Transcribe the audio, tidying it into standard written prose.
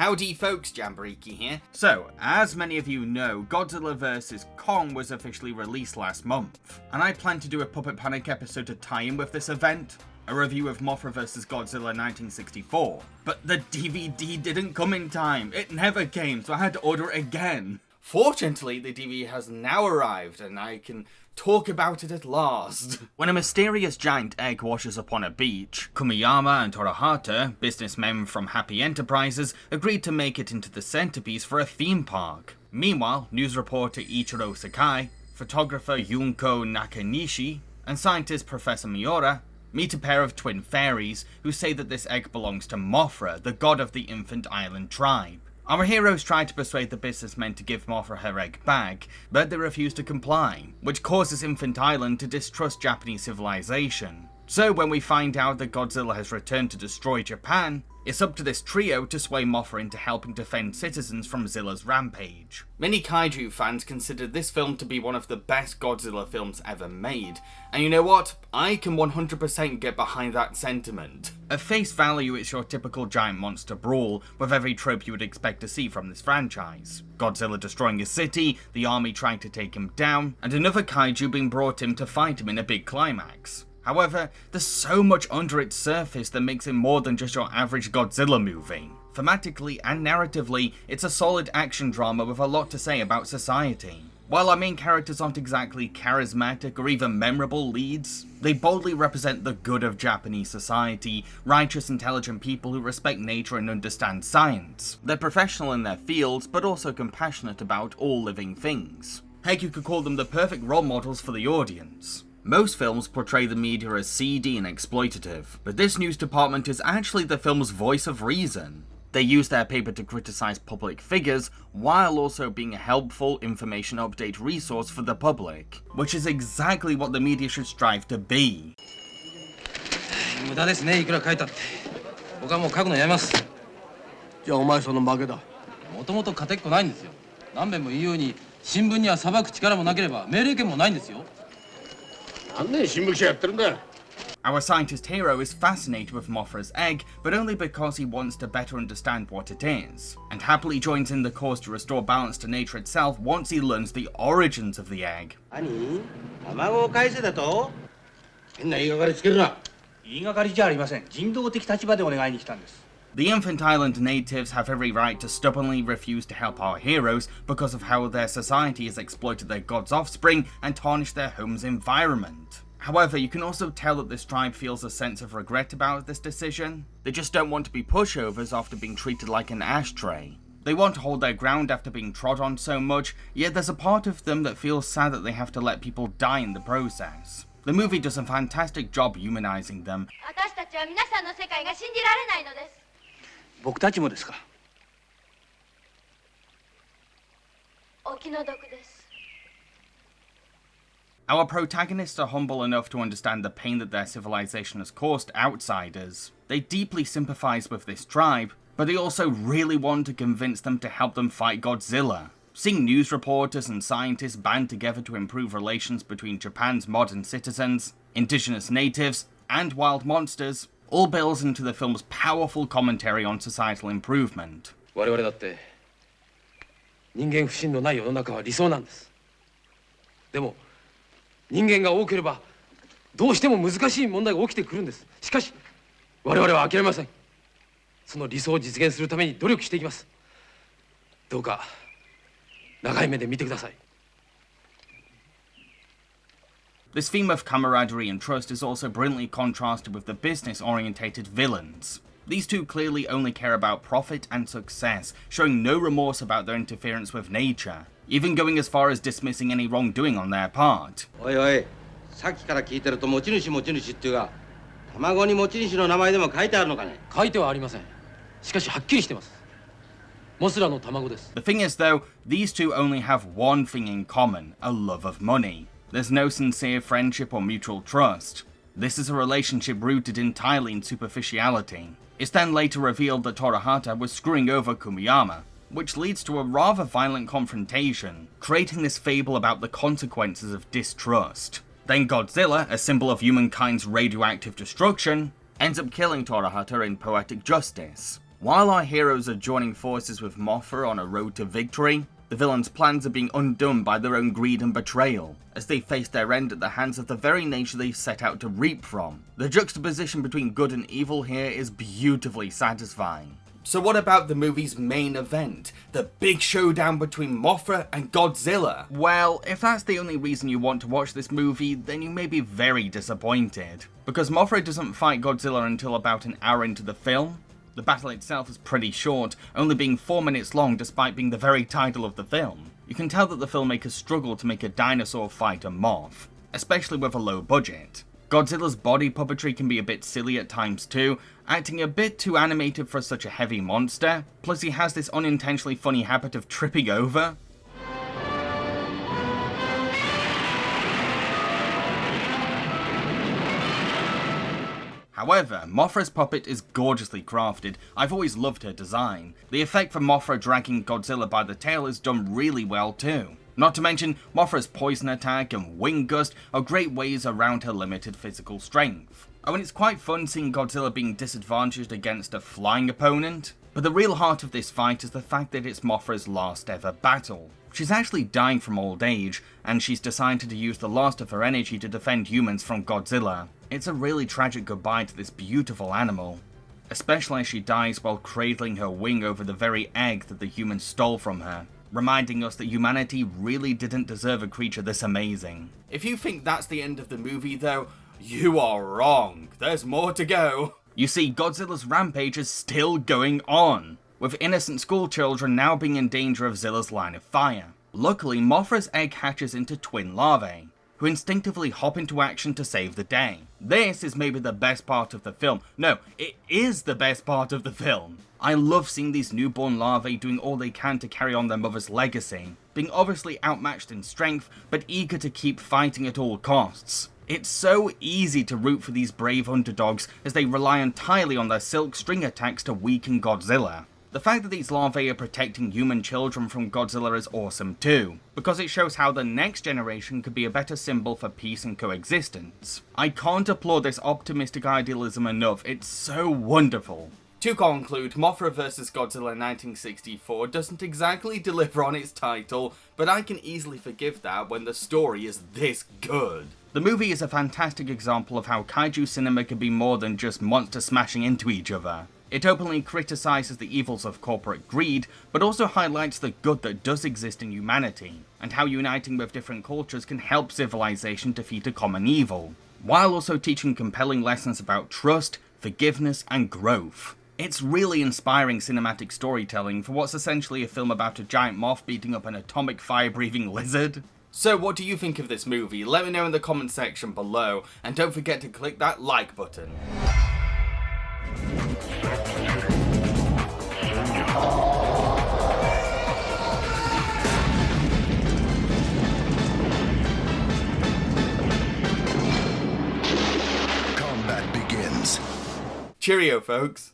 Howdy folks, Jamboree here. So, as many of you know, Godzilla vs. Kong was officially released last month, and I plan to do a Puppet Panic episode to tie in with this event, a review of Mothra vs. Godzilla 1964. But the DVD didn't come in time, it never came, so I had to order it again. Fortunately, the DVD has now arrived, and I can talk about it at last. When a mysterious giant egg washes up on a beach, Kumiyama and Torahata, businessmen from Happy Enterprises, agreed to make it into the centerpiece for a theme park. Meanwhile, news reporter Ichiro Sakai, photographer Junko Nakanishi, and scientist Professor Miura meet a pair of twin fairies who say that this egg belongs to Mothra, the god of the infant island tribe. Our heroes try to persuade the businessmen to give Mothra her egg back, but they refuse to comply, which causes Infant Island to distrust Japanese civilization. So when we find out that Godzilla has returned to destroy Japan, it's up to this trio to sway Mothra into helping defend citizens from Zilla's rampage. Many Kaiju fans consider this film to be one of the best Godzilla films ever made, and you know what? I can 100% get behind that sentiment. At face value, it's your typical giant monster brawl, with every trope you would expect to see from this franchise. Godzilla destroying a city, the army trying to take him down, and another Kaiju being brought in to fight him in a big climax. However, there's so much under its surface that makes it more than just your average Godzilla movie. Thematically and narratively, it's a solid action drama with a lot to say about society. While our main characters aren't exactly charismatic or even memorable leads, they boldly represent the good of Japanese society, righteous, intelligent people who respect nature and understand science. They're professional in their fields, but also compassionate about all living things. Heck, you could call them the perfect role models for the audience. Most films portray the media as seedy and exploitative, but this news department is actually the film's voice of reason. They use their paper to criticize public figures, while also being a helpful information update resource for the public, which is exactly what the media should strive to be. 無駄ですね、いくら書いたって。僕はもう書くのやめます。じゃあお前その負けだ。もともと勝てっこないんですよ。何遍も言うように新聞には裁く力もなければ命令権もないんですよ。 Our scientist hero is fascinated with Mothra's egg, but only because he wants to better understand what it is, and happily joins in the cause to restore balance to nature itself once he learns the origins of the egg. The Infant Island natives have every right to stubbornly refuse to help our heroes because of how their society has exploited their god's offspring and tarnished their home's environment. However, you can also tell that this tribe feels a sense of regret about this decision. They just don't want to be pushovers after being treated like an ashtray. They want to hold their ground after being trod on so much, yet there's a part of them that feels sad that they have to let people die in the process. The movie does a fantastic job humanizing them. 僕たちもですか。お気の毒です。 Our protagonists are humble enough to understand the pain that their civilization has caused outsiders. They deeply sympathize with this tribe, but they also really want to convince them to help them fight Godzilla. Seeing news reporters and scientists band together to improve relations between Japan's modern citizens, indigenous natives, and wild monsters all builds into the film's powerful commentary on societal improvement. 我々だって人間不信のない世の中は理想なんです。でも人間が多ければどうしても難しい問題が起きてくるんです。しかし我々は諦めません。その理想を実現するために努力していきます。どうか長い目で見てください。 This theme of camaraderie and trust is also brilliantly contrasted with the business-orientated villains. These two clearly only care about profit and success, showing no remorse about their interference with nature, even going as far as dismissing any wrongdoing on their part. おいおい、さっきから聞いてると持ち主っていうが、卵に持ち主の名前でも書いてあるのかね。書いてはありません。しかしはっきりしてます。モスラの卵です。 The thing is though, these two only have one thing in common, a love of money. There's no sincere friendship or mutual trust. This is a relationship rooted entirely in superficiality. It's then later revealed that Torahata was screwing over Kumiyama, which leads to a rather violent confrontation, creating this fable about the consequences of distrust. Then Godzilla, a symbol of humankind's radioactive destruction, ends up killing Torahata in poetic justice. While our heroes are joining forces with Mothra on a road to victory, the villains' plans are being undone by their own greed and betrayal, as they face their end at the hands of the very nature they set out to reap from. The juxtaposition between good and evil here is beautifully satisfying. So what about the movie's main event? The big showdown between Mothra and Godzilla? Well, if that's the only reason you want to watch this movie, then you may be very disappointed. Because Mothra doesn't fight Godzilla until about an hour into the film. The battle itself is pretty short, only being 4 minutes long despite being the very title of the film. You can tell that the filmmakers struggled to make a dinosaur fight a moth, especially with a low budget. Godzilla's body puppetry can be a bit silly at times too, acting a bit too animated for such a heavy monster, plus he has this unintentionally funny habit of tripping over. However, Mothra's puppet is gorgeously crafted. I've always loved her design. The effect for Mothra dragging Godzilla by the tail is done really well too. Not to mention, Mothra's poison attack and wing gust are great ways around her limited physical strength. Oh, and it's quite fun seeing Godzilla being disadvantaged against a flying opponent. But the real heart of this fight is the fact that it's Mothra's last ever battle. She's actually dying from old age, and she's decided to use the last of her energy to defend humans from Godzilla. It's a really tragic goodbye to this beautiful animal, especially as she dies while cradling her wing over the very egg that the humans stole from her, reminding us that humanity really didn't deserve a creature this amazing. If you think that's the end of the movie though, you are wrong. There's more to go. You see, Godzilla's rampage is still going on, with innocent school children now being in danger of Zilla's line of fire. Luckily, Mothra's egg hatches into twin larvae, who instinctively hop into action to save the day. This is maybe the best part of the film. No, it is the best part of the film. I love seeing these newborn larvae doing all they can to carry on their mother's legacy, being obviously outmatched in strength, but eager to keep fighting at all costs. It's so easy to root for these brave underdogs as they rely entirely on their silk string attacks to weaken Godzilla. The fact that these larvae are protecting human children from Godzilla is awesome too, because it shows how the next generation could be a better symbol for peace and coexistence. I can't applaud this optimistic idealism enough, it's so wonderful. To conclude, Mothra vs. Godzilla 1964 doesn't exactly deliver on its title, but I can easily forgive that when the story is this good. The movie is a fantastic example of how kaiju cinema can be more than just monsters smashing into each other. It openly criticizes the evils of corporate greed, but also highlights the good that does exist in humanity, and how uniting with different cultures can help civilization defeat a common evil, while also teaching compelling lessons about trust, forgiveness, and growth. It's really inspiring cinematic storytelling for what's essentially a film about a giant moth beating up an atomic fire-breathing lizard. So what do you think of this movie? Let me know in the comment section below, and don't forget to click that like button. Combat begins. Cheerio, folks.